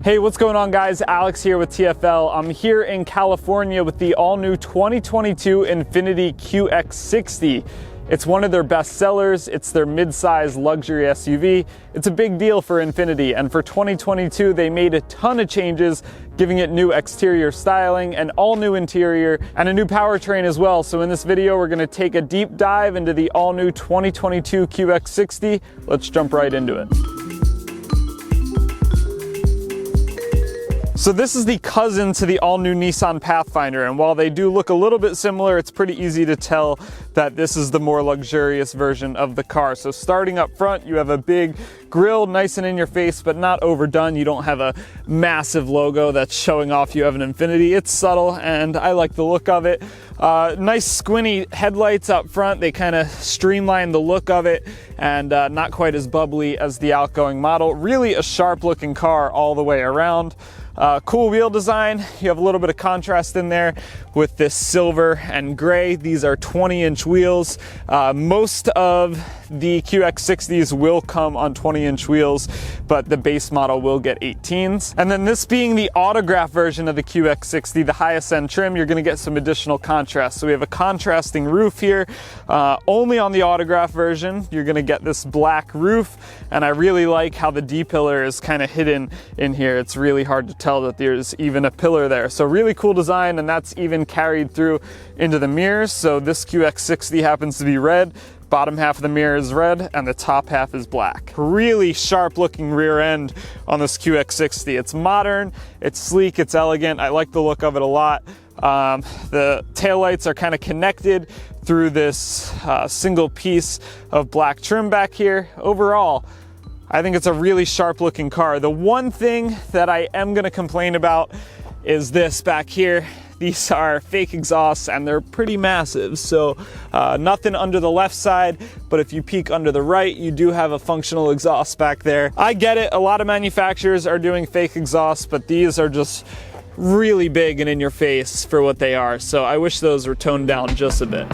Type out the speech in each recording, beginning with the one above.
Hey, what's going on guys? Alex here with TFL. I'm here in California with the all-new 2022 Infiniti QX60. It's one of their best sellers. It's their mid-size luxury SUV. It's a big deal for Infiniti, and for 2022 they made a ton of changes, giving it new exterior styling, an all-new interior, and a new powertrain as well. So in this video we're going to take a deep dive into the all-new 2022 QX60. Let's jump right into it. So this is the cousin to the all-new Nissan Pathfinder, and while they do look a little bit similar, it's pretty easy to tell that this is the more luxurious version of the car. So starting up front, you have a big grille, nice and in your face, but not overdone. You don't have a massive logo that's showing off you have an Infiniti. It's subtle, and I like the look of it. Nice squinty headlights up front. They kind of streamline the look of it, and not quite as bubbly as the outgoing model. Really a sharp looking car all the way around. Cool wheel design. You have a little bit of contrast in there with this silver and gray. These are 20-inch wheels. Most of the QX60s will come on 20-inch wheels, but the base model will get 18s. And then this being the autograph version of the QX60, the highest end trim, you're gonna get some additional contrast. So we have a contrasting roof here. Only on the autograph version, you're gonna get this black roof, and I really like how the D-pillar is kind of hidden in here. It's really hard to tell that there's even a pillar there. So really cool design, and that's even carried through into the mirrors. So this QX60 happens to be red. Bottom half of the mirror is red and the top half is black. Really sharp looking rear end on this QX60. It's modern, it's sleek, it's elegant. I like the look of it a lot. The taillights are kind of connected through this single piece of black trim back here. Overall, I think it's a really sharp looking car. The one thing that I am gonna complain about is this back here. These are fake exhausts and they're pretty massive. So nothing under the left side, but if you peek under the right, you do have a functional exhaust back there. I get it, a lot of manufacturers are doing fake exhausts, but these are just really big and in your face for what they are. So I wish those were toned down just a bit.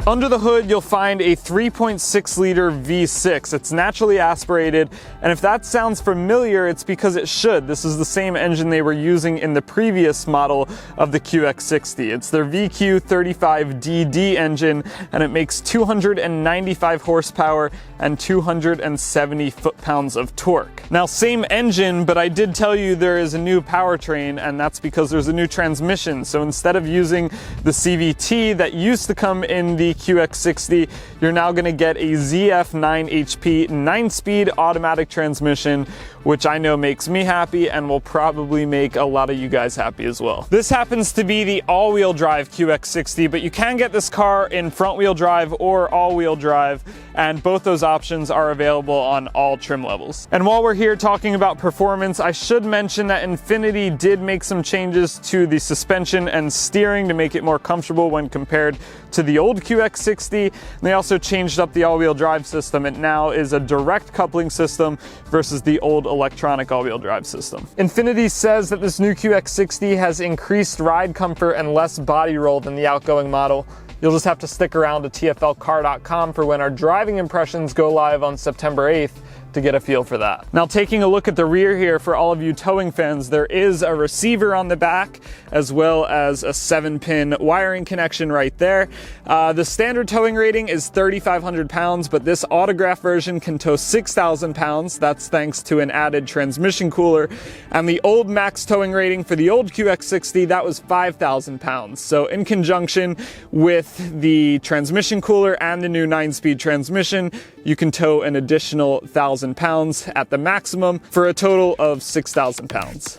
Under the hood, you'll find a 3.6 liter V6. It's naturally aspirated, and if that sounds familiar, it's because it should. This is the same engine they were using in the previous model of the QX60. It's their VQ35DD engine, and it makes 295 horsepower and 270 foot-pounds of torque. Now, same engine, but I did tell you there is a new powertrain, and that's because there's a new transmission. So instead of using the CVT that used to come in the QX60, you're now going to get a ZF9 HP 9-speed automatic transmission, which I know makes me happy and will probably make a lot of you guys happy as well. This happens to be the all-wheel drive QX60, but you can get this car in front-wheel drive or all-wheel drive, and both those options are available on all trim levels. And while we're here talking about performance, I should mention that Infiniti did make some changes to the suspension and steering to make it more comfortable when compared to the old QX60. And they also changed up the all-wheel drive system. It now is a direct coupling system versus the old electronic all-wheel drive system. Infiniti says that this new QX60 has increased ride comfort and less body roll than the outgoing model. You'll just have to stick around to TFLcar.com for when our driving impressions go live on September 8th to get a feel for that. Now, taking a look at the rear here for all of you towing fans, there is a receiver on the back as well as a 7-pin wiring connection right there. The standard towing rating is 3,500 pounds, but this autograph version can tow 6,000 pounds. That's thanks to an added transmission cooler. And the old max towing rating for the old QX60, that was 5,000 pounds. So in conjunction with the transmission cooler and the new 9-speed transmission, you can tow an additional 1,000 pounds at the maximum for a total of 6,000 pounds.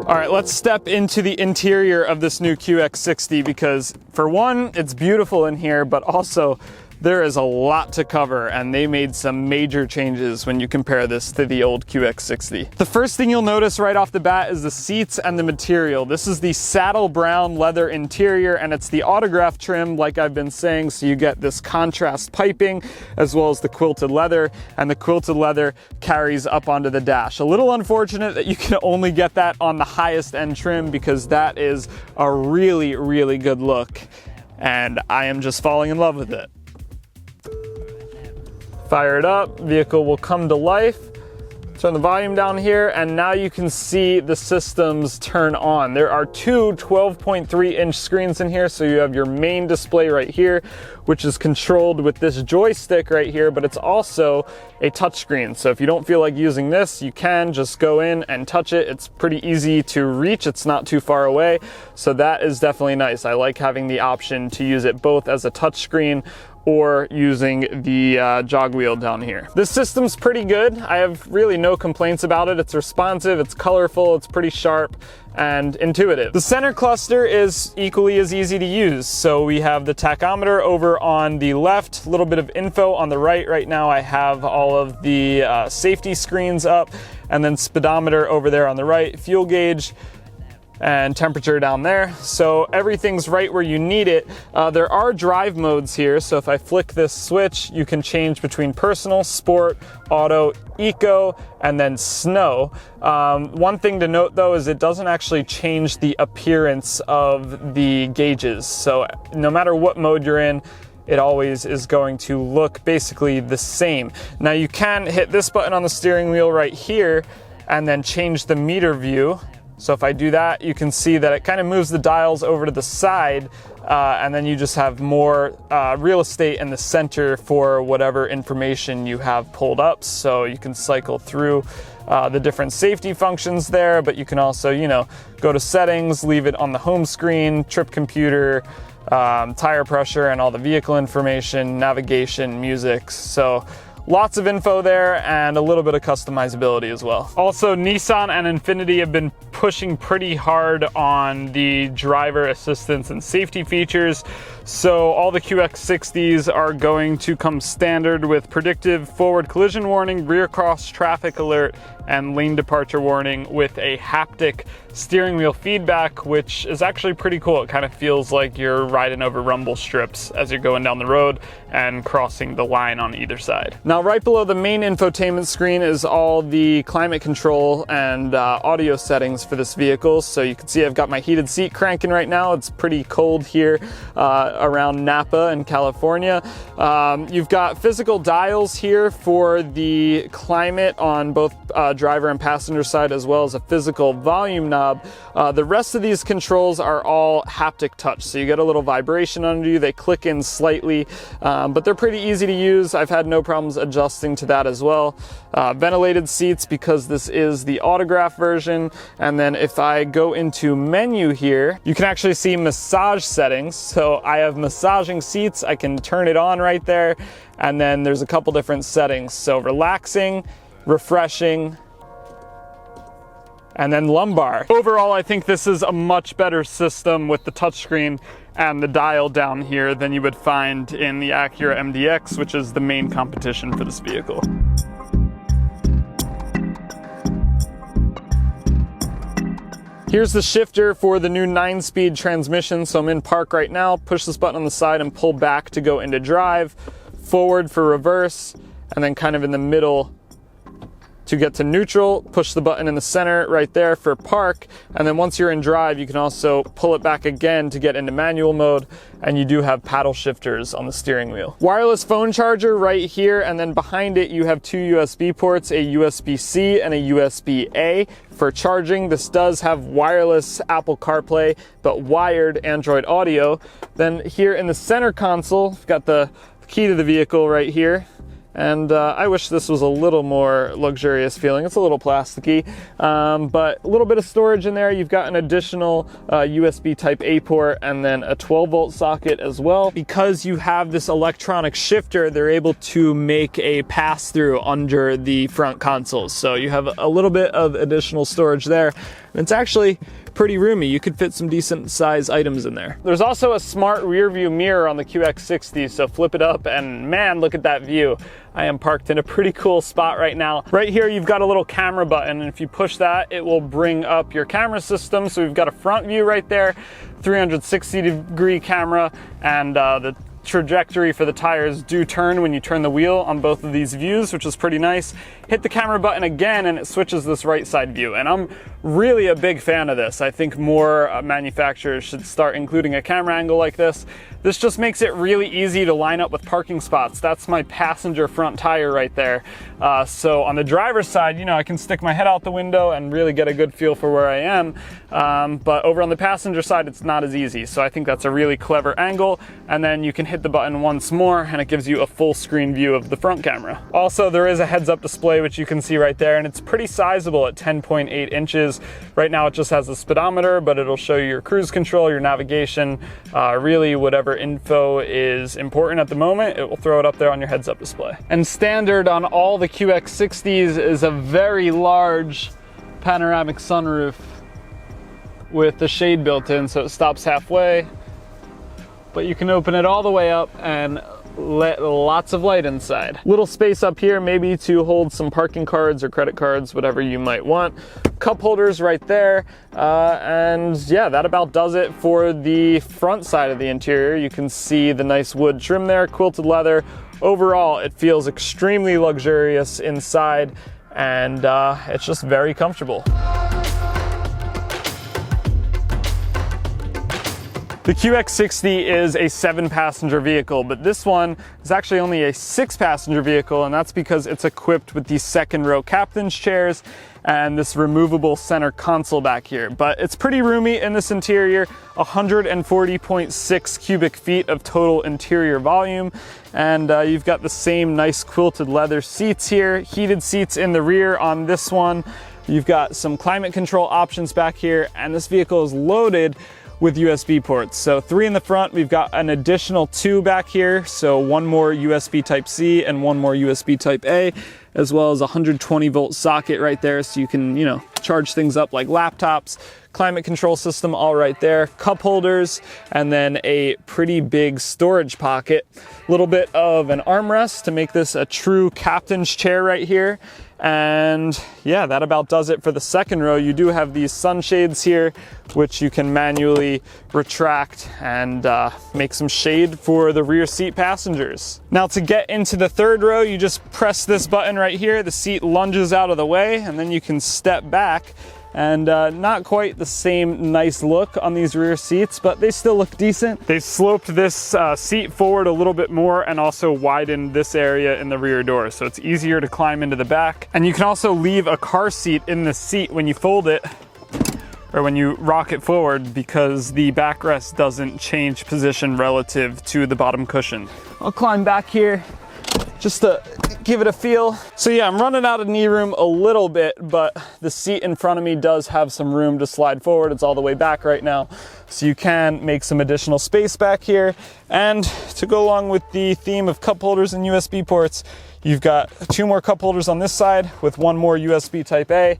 All right, let's step into the interior of this new QX60 because for one, it's beautiful in here, but also There is a lot to cover, and they made some major changes when you compare this to the old QX60. The first thing you'll notice right off the bat is the seats and the material. This is the saddle brown leather interior, and it's the autograph trim, like I've been saying, so you get this contrast piping as well as the quilted leather, and the quilted leather carries up onto the dash. A little unfortunate that you can only get that on the highest end trim, because that is a really, really good look, and I am just falling in love with it. Fire it up, vehicle will come to life. Turn the volume down here, and now you can see the systems turn on. There are two 12.3-inch screens in here, so you have your main display right here, which is controlled with this joystick right here, but it's also a touchscreen. So if you don't feel like using this, you can just go in and touch it. It's pretty easy to reach. It's not too far away, so that is definitely nice. I like having the option to use it both as a touchscreen or using the jog wheel down here. This system's pretty good. I have really no complaints about it. It's responsive, it's colorful, it's pretty sharp and intuitive. The center cluster is equally as easy to use. So we have the tachometer over on the left, a little bit of info on the right. Right now I have all of the safety screens up, and then speedometer over there on the right, fuel gauge, and temperature down there. So everything's right where you need it. There are drive modes here. So if I flick this switch, you can change between personal, sport, auto, eco, and then snow. One thing to note though is it doesn't actually change the appearance of the gauges. So no matter what mode you're in, it always is going to look basically the same. Now you can hit this button on the steering wheel right here and then change the meter view. So if I do that, you can see that it kind of moves the dials over to the side, and then you just have more real estate in the center for whatever information you have pulled up. So you can cycle through the different safety functions there, but you can also, you know, go to settings, leave it on the home screen, trip computer, tire pressure, and all the vehicle information, navigation, music. So lots of info there and a little bit of customizability as well. Also, Nissan and Infiniti have been pushing pretty hard on the driver assistance and safety features. So all the QX60s are going to come standard with predictive forward collision warning, rear cross traffic alert, and lane departure warning with a haptic steering wheel feedback, which is actually pretty cool. It kind of feels like you're riding over rumble strips as you're going down the road and crossing the line on either side. Now, right below the main infotainment screen is all the climate control and audio settings for this vehicle. So you can see I've got my heated seat cranking right now. It's pretty cold here around Napa in California. You've got physical dials here for the climate on both driver and passenger side, as well as a physical volume knob. The rest of these controls are all haptic touch, so you get a little vibration under you. They click in slightly, but they're pretty easy to use. I've had no problems adjusting to that as well. Ventilated seats, because this is the autograph version. And then if I go into menu here, you can actually see massage settings. So I have massaging seats. I can turn it on right there. And then there's a couple different settings. So relaxing, refreshing, and then lumbar. Overall, I think this is a much better system with the touchscreen and the dial down here than you would find in the Acura MDX, which is the main competition for this vehicle. Here's the shifter for the new 9-speed transmission. So I'm in park right now, push this button on the side and pull back to go into drive, forward for reverse, and then kind of in the middle to get to neutral. Push the button in the center right there for park. And then once you're in drive, you can also pull it back again to get into manual mode. And you do have paddle shifters on the steering wheel. Wireless phone charger right here. And then behind it, you have two USB ports, a USB-C and a USB-A for charging. This does have wireless Apple CarPlay, but wired Android Auto. Then here in the center console, we've got the key to the vehicle right here. And I wish this was a little more luxurious feeling. It's a little plasticky, but a little bit of storage in there. You've got an additional USB type A port and then a 12-volt socket as well. Because you have this electronic shifter, they're able to make a pass-through under the front console. So you have a little bit of additional storage there. And it's actually pretty roomy. You could fit some decent size items in there. There's also a smart rear view mirror on the QX60, so flip it up and man, look at that view. I am parked in a pretty cool spot right now. Right here, you've got a little camera button, and if you push that, it will bring up your camera system. So we've got a front view right there, 360-degree camera, and the trajectory for the tires do turn when you turn the wheel on both of these views, which is pretty nice. Hit the camera button again and it switches this right side view, and I'm really a big fan of this. I think more manufacturers should start including a camera angle like this. This just makes it really easy to line up with parking spots. That's my passenger front tire right there. So on the driver's side, you know, I can stick my head out the window and really get a good feel for where I am. But over on the passenger side, it's not as easy. So I think that's a really clever angle. And then you can hit the button once more and it gives you a full screen view of the front camera. Also, there is a heads-up display, which you can see right there, and it's pretty sizable at 10.8 inches. Right now it just has a speedometer, but it'll show you your cruise control, your navigation, really whatever info is important at the moment, it will throw it up there on your heads-up display. And standard on all the QX60s is a very large panoramic sunroof with the shade built in, so it stops halfway, but you can open it all the way up and let lots of light inside. Little space up here, maybe to hold some parking cards or credit cards, whatever you might want. Cup holders right there, and yeah, that about does it for the front side of the interior. You can see the nice wood trim there, quilted leather. Overall, it feels extremely luxurious inside, and it's just very comfortable. The QX60 is a 7-passenger vehicle, but this one is actually only a 6-passenger vehicle, and that's because it's equipped with these second-row captain's chairs and this removable center console back here. But it's pretty roomy in this interior, 140.6 cubic feet of total interior volume, and you've got the same nice quilted leather seats here, heated seats in the rear on this one. You've got some climate control options back here, and this vehicle is loaded with USB ports. So 3 in the front, we've got an additional 2 back here. So 1 more USB Type-C and 1 more USB Type-A, as well as a 120 volt socket right there. So you can, you know, charge things up like laptops. Climate control system all right there, cup holders, and then a pretty big storage pocket. A little bit of an armrest to make this a true captain's chair right here. And yeah, that about does it for the second row. You do have these sunshades here, which you can manually retract and make some shade for the rear seat passengers. Now to get into the third row, you just press this button right here. The seat lunges out of the way, and then you can step back. And not quite the same nice look on these rear seats, but they still look decent. They sloped this seat forward a little bit more and also widened this area in the rear door, so it's easier to climb into the back. And you can also leave a car seat in the seat when you fold it, or when you rock it forward, because the backrest doesn't change position relative to the bottom cushion. I'll climb back here just to give it a feel. So yeah, I'm running out of knee room a little bit, but the seat in front of me does have some room to slide forward. It's all the way back right now, so you can make some additional space back here. And to go along with the theme of cup holders and USB ports, you've got 2 more cup holders on this side with 1 more USB Type-A,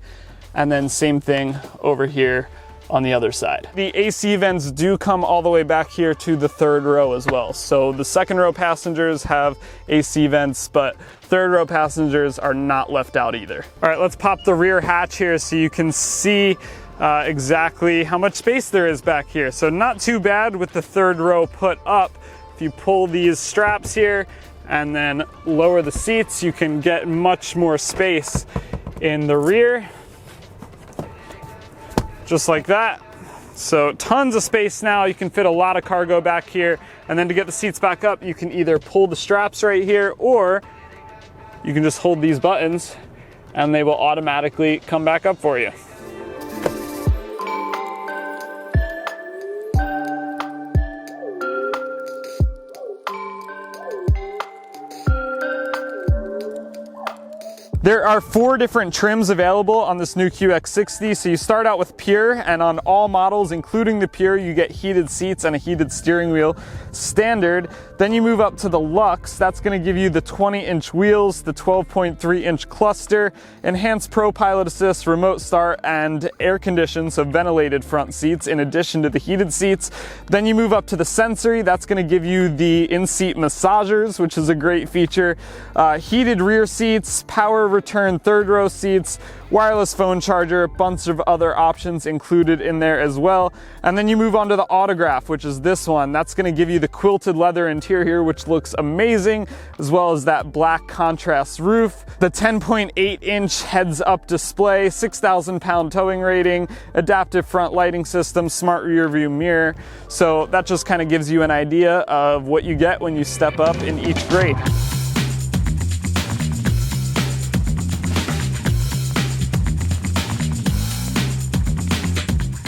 and then same thing over here on the other side. The AC vents do come all the way back here to the third row as well. So the second row passengers have AC vents, but third row passengers are not left out either. All right, let's pop the rear hatch here so you can see exactly how much space there is back here. So not too bad with the third row put up. If you pull these straps here and then lower the seats, you can get much more space in the rear. Just like that. So tons of space now. You can fit a lot of cargo back here. And then to get the seats back up, you can either pull the straps right here, or you can just hold these buttons and they will automatically come back up for you. There are 4 different trims available on this new QX60. So you start out with Pure, and on all models, including the Pure, you get heated seats and a heated steering wheel standard. Then you move up to the Luxe. That's going to give you the 20-inch wheels, the 12.3-inch cluster, enhanced Pro Pilot Assist, remote start, and air conditioned, so ventilated front seats in addition to the heated seats. Then you move up to the Sensory. That's going to give you the in-seat massagers, which is a great feature. Heated rear seats, power return third row seats, wireless phone charger, a bunch of other options included in there as well. And then you move on to the Autograph, which is this one. That's going to give you the quilted leather interior, which looks amazing, as well as that black contrast roof, the 10.8-inch heads-up display, 6,000-pound towing rating, adaptive front lighting system, smart rear view mirror. So that just kind of gives you an idea of what you get when you step up in each grade.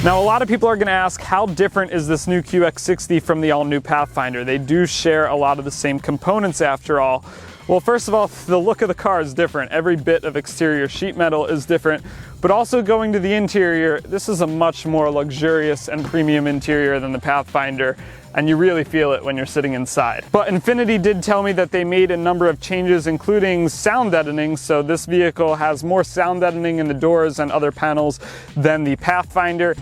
Now, a lot of people are going to ask, how different is this new QX60 from the all-new Pathfinder? They do share a lot of the same components after all. Well, first of all, the look of the car is different. Every bit of exterior sheet metal is different, but also going to the interior, this is a much more luxurious and premium interior than the Pathfinder, and you really feel it when you're sitting inside. But Infiniti did tell me that they made a number of changes, including sound deadening, so this vehicle has more sound deadening in the doors and other panels than the Pathfinder.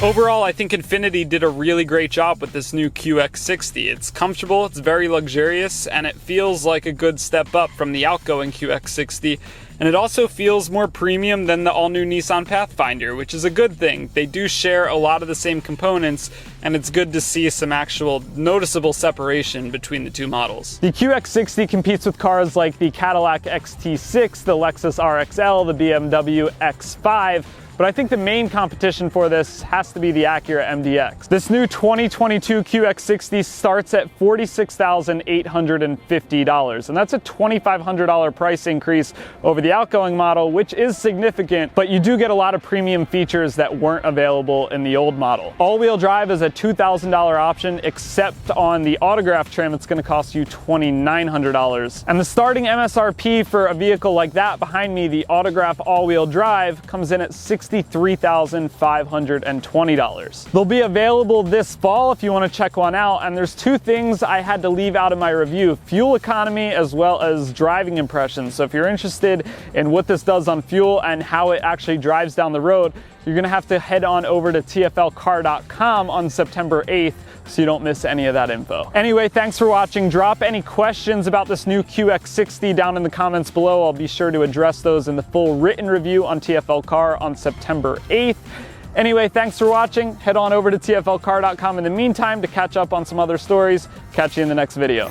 Overall, I think Infiniti did a really great job with this new QX60. It's comfortable, it's very luxurious, and it feels like a good step up from the outgoing QX60. And it also feels more premium than the all-new Nissan Pathfinder, which is a good thing. They do share a lot of the same components, and it's good to see some actual noticeable separation between the two models. The QX60 competes with cars like the Cadillac XT6, the Lexus RXL, the BMW X5, but I think the main competition for this has to be the Acura MDX. This new 2022 QX60 starts at $46,850, and that's a $2,500 price increase over the outgoing model, which is significant, but you do get a lot of premium features that weren't available in the old model. All-wheel drive is a $2,000 option, except on the Autograph trim, it's gonna cost you $2,900. And the starting MSRP for a vehicle like that behind me, the Autograph all-wheel drive, comes in at $63,520. They'll be available this fall if you want to check one out, and there's 2 things I had to leave out of my review: fuel economy as well as driving impressions. So if you're interested in what this does on fuel and how it actually drives down the road, you're gonna have to head on over to TFLcar.com on September 8th so you don't miss any of that info. Anyway, thanks for watching. Drop any questions about this new QX60 down in the comments below. I'll be sure to address those in the full written review on TFL Car on September 8th. Anyway, thanks for watching. Head on over to TFLcar.com in the meantime to catch up on some other stories. Catch you in the next video.